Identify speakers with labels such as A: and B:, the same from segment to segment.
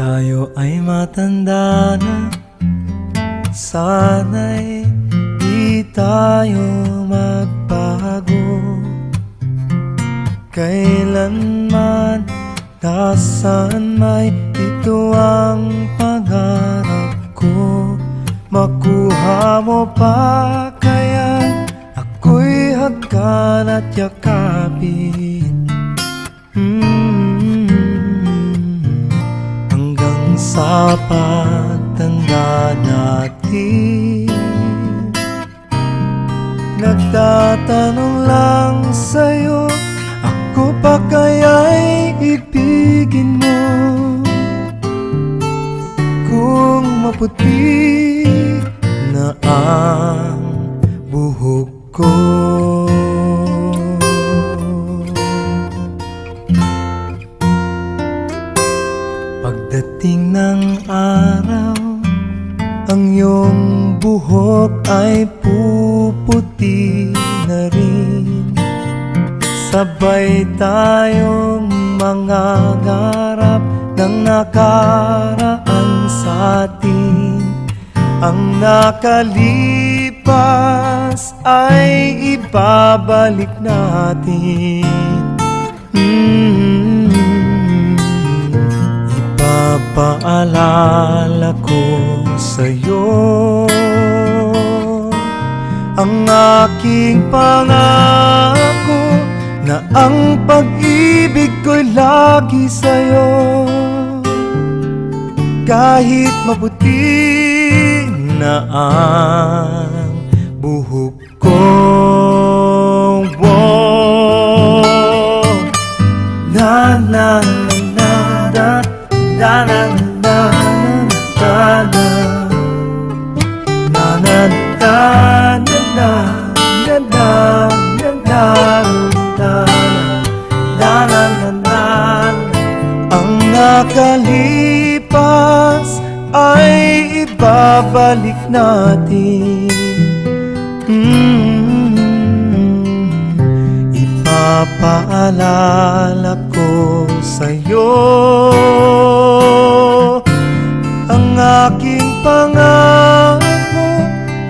A: tayo ay matanda na, sana'y di tayo magbago. Kailanman, nasaan may ito ang pangarap ko. Makuha mo pa kaya ako'y hagkan at yakapin, hanggang sa pagtanda natin. Nagtatanong lang sa'yo, ako pa kaya'y ibigin mo? Kung maputi na ang buhok ko, pagdating ng araw, ang iyong buhok ay puputi na rin. Sabay tayong mangangarap ng nakaraan sa atin. Ang nakalipas ay ibabalik natin. Ipapaalala ko sa'yo ang aking pangako, na ang pag-ibig ko'y lagi sa'yo. Kahit maputi na ang buhok ko, na na na na na na na na na na na na na. Ang nakalipas ay ibabalik natin. Ipapaalala ko sa'yo ang aking pangako,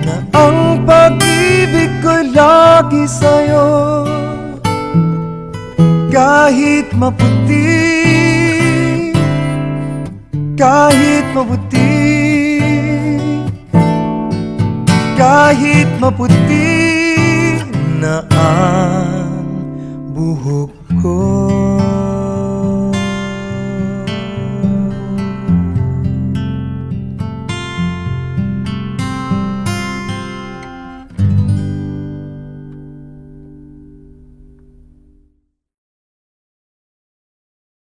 A: na ang pag-ibig ko'y lagi sa'yo. Kahit maputi, kahit maputi, kahit maputi